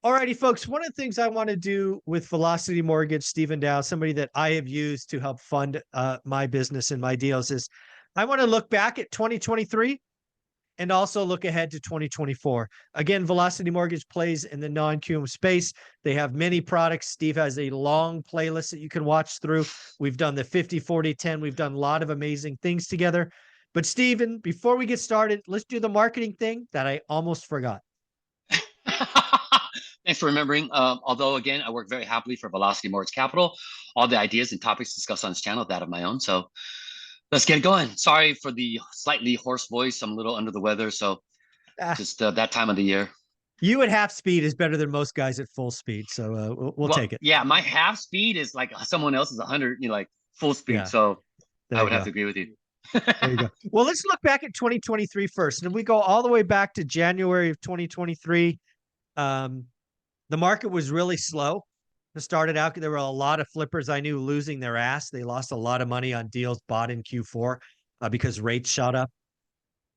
Alrighty, folks. One of the things I want to do with Velocity Mortgage, Stephen Dow, somebody that I have used to help fund my business and my deals, is I want to look back at 2023 and also look ahead to 2024. Again, Velocity Mortgage plays in the non-QM space. They have many products. Steve has a long playlist that you can watch through. We've done the 50, 40, 10. We've done a lot of amazing things together. But Stephen, before we get started, let's do the marketing thing that I almost forgot. Thanks for remembering. Although, again, I work very happily for Velocity Mortgage Capital. All the ideas and topics discussed on this channel, that of my own. So let's get going. Sorry for the slightly hoarse voice. I'm a little under the weather. So Ah, just that time of the year. you at half speed is better than most guys at full speed. So we'll Well, take it. yeah, my half speed is like someone else's 100, like full speed. Yeah, So there I you would have go. to agree with you. There you go. Well, let's look back at 2023 first. And if we go all the way back to January of 2023, um, the market was really slow. It started out, there were a lot of flippers I knew losing their ass. They lost a lot of money on deals bought in Q4 because rates shot up.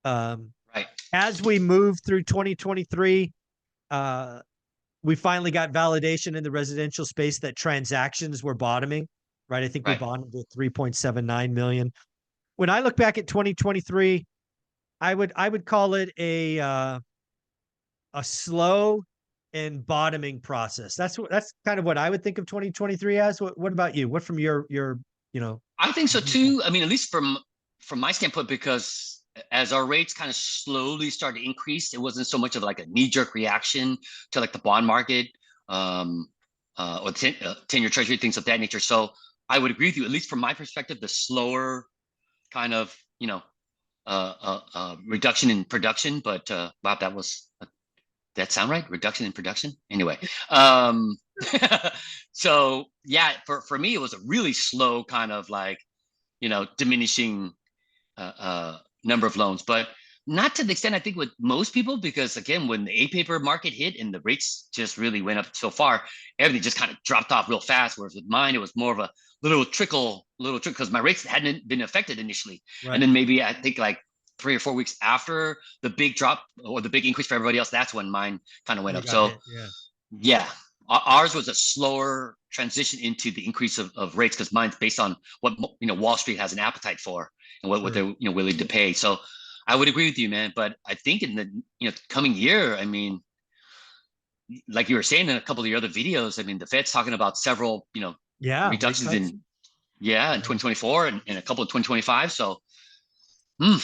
Right. As we moved through 2023, uh, we finally got validation in the residential space that transactions were bottoming, right? I think we Right. bottomed at 3.79 million. When I look back at 2023, I would call it a slow and bottoming process. That's kind of what I would think of 2023 as. What about you? What from your I think so viewpoint? too. I mean, at least from my standpoint, because as our rates kind of slowly started to increase, it wasn't so much of like a knee-jerk reaction to like the bond market or 10-year treasury, things of that nature. So I would agree with you, at least from my perspective, the slower kind of, reduction in production. But wow, that sound right? Reduction in production? Anyway. So yeah, for me, it was a really slow kind of like, diminishing number of loans, but not to the extent I think with most people, because again, when the A-paper market hit and the rates just really went up so far, everything just kind of dropped off real fast. Whereas with mine, it was more of a little trickle, because my rates hadn't been affected initially. And Right. then maybe I think like 3 or 4 weeks after the big drop or the big increase for everybody else, that's when mine kind of went You up. got So hit. Yeah. yeah, ours was a slower transition into the increase of rates because mine's based on what Wall Street has an appetite for and what Sure. they're willing to pay. So I would agree with you, man. But I think in the coming year, I mean, like you were saying in a couple of your other videos, I mean, the Fed's talking about several Yeah. Rate reductions cuts. in Yeah. 2024 and a couple in 2025. So I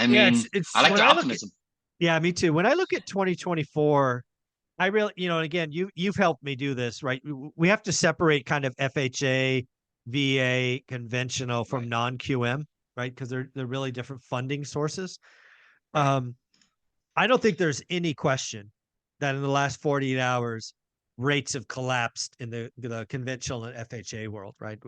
Yeah. mean, I It's like when the I look at optimism. yeah, me too. When I look at 2024, I really, and again, you've helped me do this, right? We have to separate kind of FHA, VA, conventional from Right, non-QM, right? Because they're really different funding sources. right. Um, I don't think there's any question that in the last 48 hours, rates have collapsed in the conventional and FHA world, right?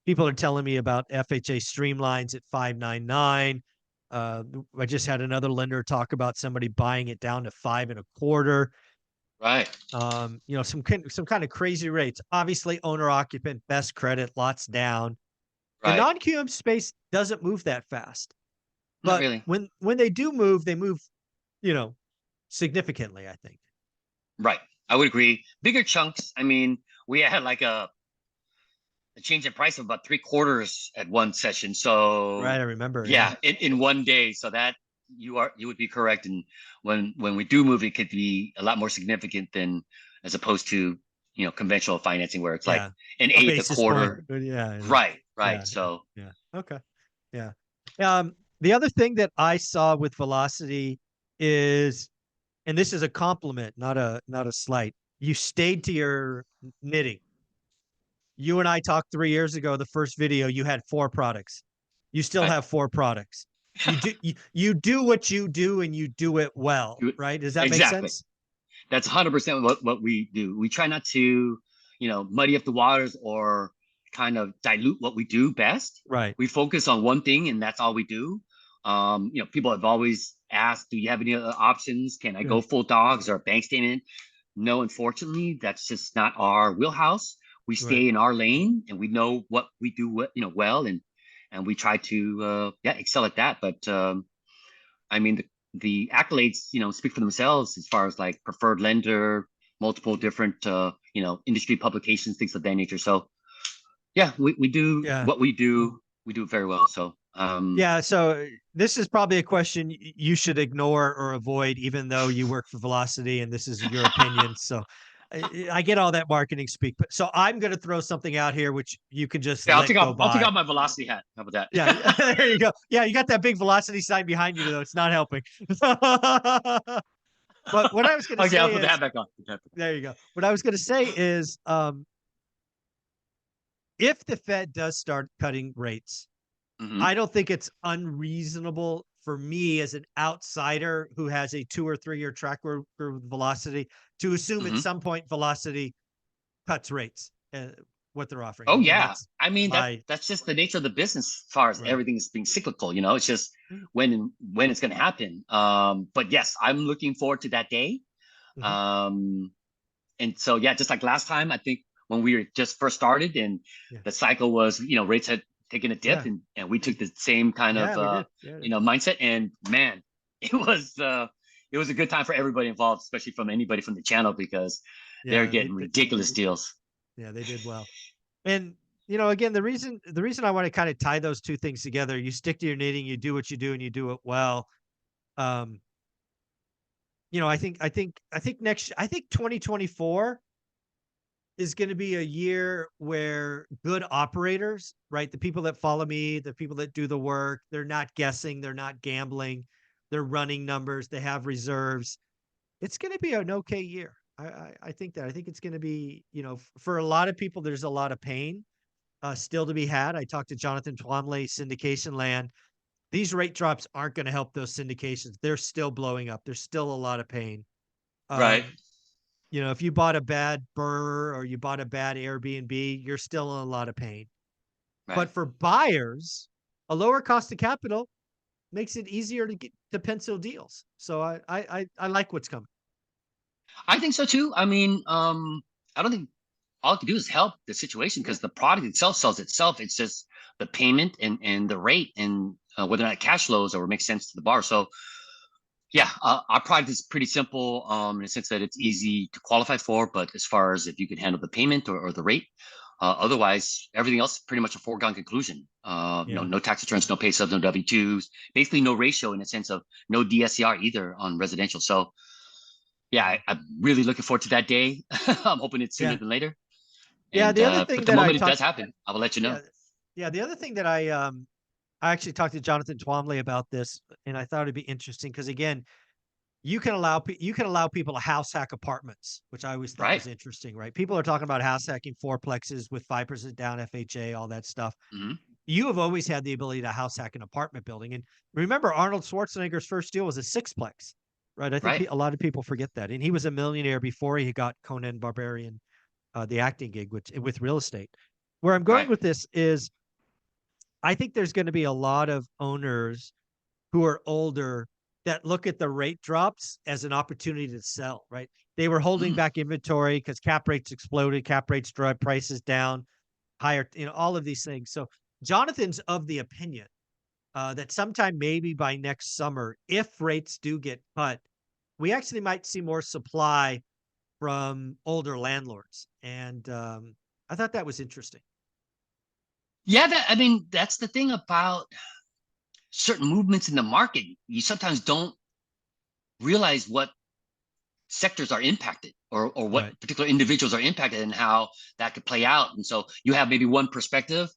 People are telling me about FHA streamlines at 599. I just had another lender talk about somebody buying it down to 5.25. Right, Some kind of crazy rates. Obviously, owner occupant, best credit, lots down. The right. non-QM space doesn't move that fast, Not but really. when they do move, they move, you know, significantly, I think. Right. I would agree. Bigger chunks. I mean, we had like a change in price of about 3/4 at one session. Right, So I remember, yeah. yeah, in one day. So that you would be correct. And when we do move, it could be a lot more significant than as opposed to conventional financing where it's like Yeah. an A eighth, a basis point. quarter. Yeah, Right, right. yeah, yeah, So yeah. Okay. Yeah. The other thing that I saw with Velocity is, and this is a compliment, not a slight. You stayed to your knitting. You and I talked 3 years ago, the first video, you had 4 products. You still right. have 4 products. You do what you do and you do it well, right? Does that make Exactly. sense? That's 100% what we do. We try not to, muddy up the waters or kind of dilute what we do best. Right. We focus on one thing and that's all we do. People have always asked, do you have any other options? Can I Yeah. go full dogs or a bank statement? No, unfortunately, that's just not our wheelhouse. We Right. stay in our lane and we know what we do, well, and we try to excel at that. But I mean, the accolades, speak for themselves as far as like preferred lender, multiple different industry publications, things of that nature. So yeah, we do Yeah. what we do. We do it very well. So Yeah. So this is probably a question you should ignore or avoid, even though you work for Velocity and this is your opinion. So I get all that marketing speak, but so I'm going to throw something out here, which you can just yeah, let go I'll take by. off my velocity hat. How about Yeah. that? There you go. Yeah. You got that big Velocity sign behind you, though. It's not helping. But what I was going to Okay, I'll say put the is, hat back on. there you go. What I was going to say is, if the Fed does start cutting rates, Hmm. I don't think it's unreasonable for me as an outsider who has a 2 or 3 year track record with Velocity to assume at Hmm. some point Velocity cuts rates, what they're offering. Oh Again, yeah, that's I mean my that's just the nature of the business as far as right. everything is being cyclical. It's just Mm. when it's going to happen. But yes, I'm looking forward to that day. Mhm. Um, and so yeah, just like last time, I think when we were just first started and Yeah. the cycle was, rates had taken a dip, Yeah. and we took the same kind of Yeah, we did. Yeah. mindset. And man, it was uh, it was a good time for everybody involved, especially from anybody from the channel because they're Yeah. getting ridiculous deals. Yeah, they did well. And again, the reason I want to kind of tie those two things together, you stick to your knitting, you do what you do, and you do it well. Um, I think 2024 is going to be a year where good operators, right? The people that follow me, the people that do the work, they're not guessing, they're not gambling, they're running numbers, they have reserves. It's going to be an okay year. I think that. I think it's going to be, for a lot of people, there's a lot of pain still to be had. I talked to Jonathan Twombly, syndication land. These rate drops aren't going to help those syndications. They're still blowing up. There's still a lot of pain. Right, Um, if you bought a bad Burr or you bought a bad Airbnb, you're still in a lot of pain. right. But for buyers, a lower cost of capital makes it easier to get to pencil deals. So I like what's coming. I think so too. I mean, I don't think all you can do is help the situation Yeah. because the product itself sells itself. It's just the payment and the rate and whether or not cash flows or makes sense to the bar. So yeah, our product is pretty simple in the sense that it's easy to qualify for. But as far as if you can handle the payment or the rate, otherwise everything else is pretty much a foregone conclusion. Yeah. No tax returns, no pay stubs, no W-2s, basically no ratio in the sense of no DSCR either on residential. So yeah, Yeah. I'm really looking forward to that day. I'm hoping it's sooner Yeah. than later. Yeah. And The other but thing the that I moment it does talked, happen, I will let you know. yeah, yeah. The other thing that I actually talked to Jonathan Twombly about this, and I thought it'd be interesting because again, you can allow people to house hack apartments, which I always thought Right. was interesting, right? People are talking about house hacking fourplexes with 5% down FHA, all that stuff. Hmm. You have always had the ability to house hack an apartment building. And remember, Arnold Schwarzenegger's first deal was a sixplex, right? I think Right. a lot of people forget that. And he was a millionaire before he got Conan Barbarian, the acting gig, which with real estate. Where I'm going Right. with this is I think there's going to be a lot of owners who are older that look at the rate drops as an opportunity to sell, right? They were holding Mm. back inventory because cap rates exploded, cap rates drive prices down, higher, all of these things. So Jonathan's of the opinion that sometime maybe by next summer, if rates do get cut, we actually might see more supply from older landlords. And I thought that was interesting. Yeah, I mean, that's the thing about certain movements in the market. You sometimes don't realize what sectors are impacted or what Right. particular individuals are impacted and how that could play out. And so you have maybe one perspective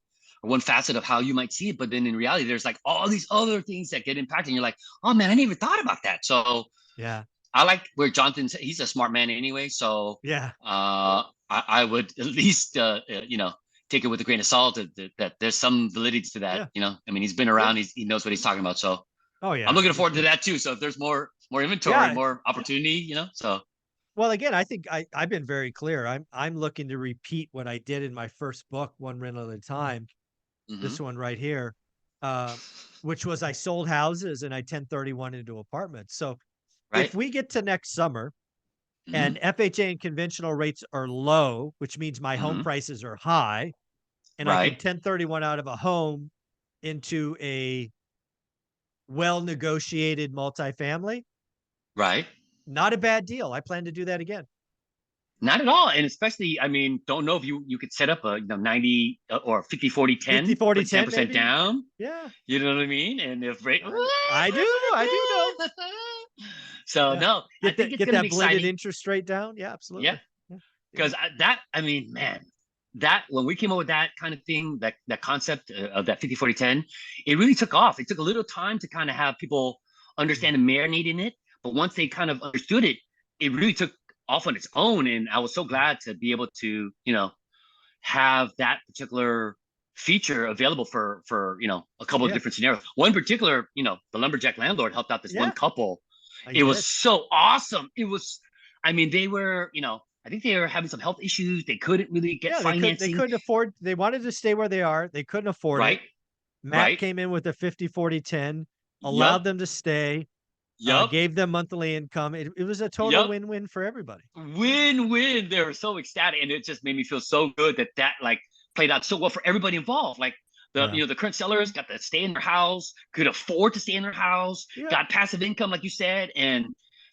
or one facet of how you might see it, but then in reality, there's like all these other things that get impacted. And you're like, oh man, I never even thought about that. So Yeah. I like where Jonathan's, he's a smart man anyway. So Yeah. I would at least, take it with a grain of salt that there's some validity to that. Yeah. I mean, he's been Yeah. around, he knows what he's talking about. So Oh, I'm yeah. looking forward to that too. So if there's more inventory, Yeah. more opportunity, so. Well, again, I think I've been very clear. I'm looking to repeat what I did in my first book, One Rental at a Time. Hmm. This one right here, uh, which was I sold houses and I 1031 into apartments. So Right. if we get to next summer Hmm. and FHA and conventional rates are low, which means my home Hmm. prices are high, and I can Right. 1031 out of a home into a well negotiated multifamily, Right. not a bad deal. I plan to do that again. Not at all. And especially, I mean, don't know if you could set up a 90 or 50 40 50, 10, 40, put 10 10% maybe. down. Yeah. You know what I mean? And if rate, I do know. so Yeah. no, I think it's Get going to be that blended exciting. interest rate down. Yeah, Yeah, absolutely. Yeah. Yeah. because I mean, man, that when we came up with that kind of thing, that concept of that 50 40 10, it really took off. It took a little time to kind of have people Mm. understand and marinate in it, but once they kind of understood it, it really took off on its own. And I was so glad to be able to, have that particular feature available for a couple of Yeah. different scenarios. One particular, the lumberjack landlord helped out this one Yeah. couple. I It was did. so awesome. It was, I mean, they were, I think they were having some health issues. They couldn't really get Yeah, they financing. couldn't afford, they wanted to stay where they are. They couldn't afford it. Right. Matt Right. came in with a 50, 40, 10, Yep. allowed them to stay, Yep. gave them monthly income. It was a total Yep. win-win for everybody. Win-win. They were so ecstatic, and it just made me feel so good that like played out so well for everybody involved. Like Yeah. the current sellers got to stay in their house, could afford to stay in their house, Yeah. got passive income, like you said, and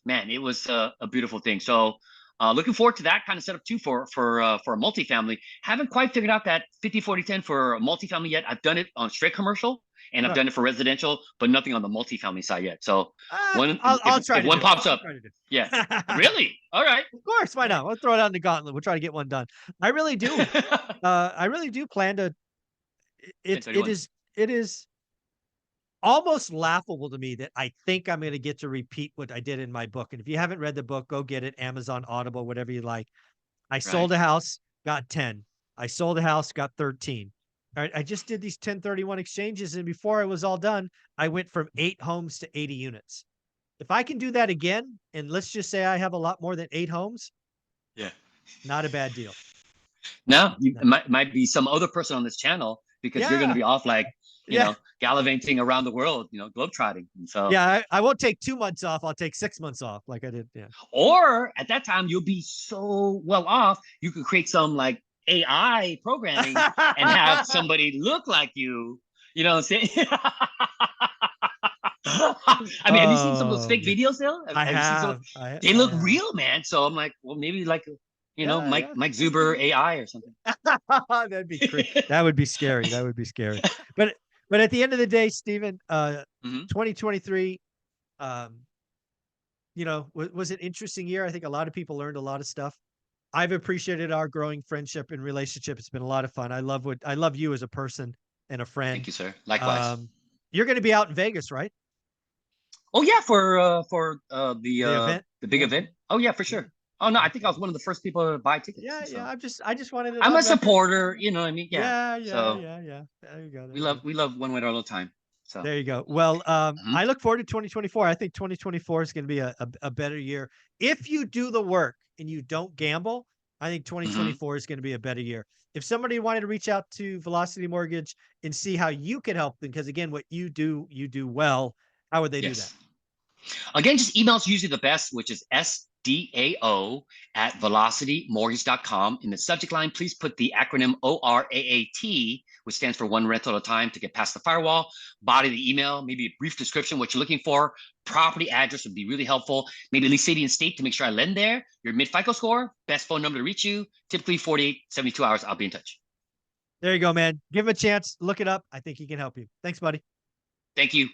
man, it was a beautiful thing. So looking forward to that kind of setup too for a multifamily. Haven't quite figured out that 50 40 10 for a multifamily yet. I've done it on straight commercial and I've Right. done it for residential, but nothing on the multifamily side yet. So one I'll try if to one do it. pops I'll up, try to do yeah, it. really, all right. Of course, why All not? right. We'll throw it out in the gauntlet. We'll try to get one done. I really do. I really do plan to. It it 1031. is it is almost laughable to me that I think I'm going to get to repeat what I did in my book. And if you haven't read the book, go get it. Amazon, Audible, whatever you like. I sold Right. a house, got 10. I sold a house, got 13. All right, I just did these 1031 exchanges, and before I was all done, I went from 8 homes to 80 units. If I can do that again, and let's just say I have a lot more than 8 homes, Yeah. not a bad deal. Now you No. might be some other person on this channel because you're going to Yeah. be off like Yeah. gallivanting around the world, globetrotting. And so, Yeah. I won't take 2 months off. I'll take 6 months off like I did. Yeah. or at that time you'll be so well off, you could create some like AI programming and have somebody look like you. You know what I'm saying? I mean, have you seen some of those Oh, fake videos though? I Have you seen some? have. They I look have. real, man. So I'm like, well, maybe like, Yeah, Mike yeah. Zuber AI or something. That'd be crazy. That would be scary. That would be scary. But but at the end of the day, Stephen, Hmm. 2023, um, was an interesting year. I think a lot of people learned a lot of stuff. I've appreciated our growing friendship and relationship. It's been a lot of fun. I love you as a person and a friend. Thank you, sir. Likewise. Um, you're going to be out in Vegas, right? Oh yeah, for The event. the big Yeah. event. Oh yeah, for Yeah. sure. Oh no, I think I Okay. was one of the first people to buy tickets. Yeah, And yeah. so I just wanted it I'm on a record. supporter. You know what I mean? Yeah. Yeah, yeah, So yeah, yeah. There you go. There we you go. love one way or another time. So There you go. Well, mhm, I look forward to 2024. I think 2024 is going to be a better year. If you do the work and you don't gamble, I think mhm. 2024 is going to be a better year. If somebody wanted to reach out to Velocity Mortgage and see how you can help them, because again, what you do well, how would they do that? Yes. Again, just email is usually the best, which is SDAO@velocitymortgage.com. In the subject line, please put the acronym ORAAT, which stands for one rental at a time to get past the firewall. Body of the email, maybe a brief description, what you're looking for. Property address would be really helpful. Maybe at least city and state to make sure I lend there. Your mid FICO score, best phone number to reach you. Typically 48, 72 hours. I'll be in touch. There you go, man. Give him a chance. Look it up. I think he can help you. Thanks, buddy. Thank you.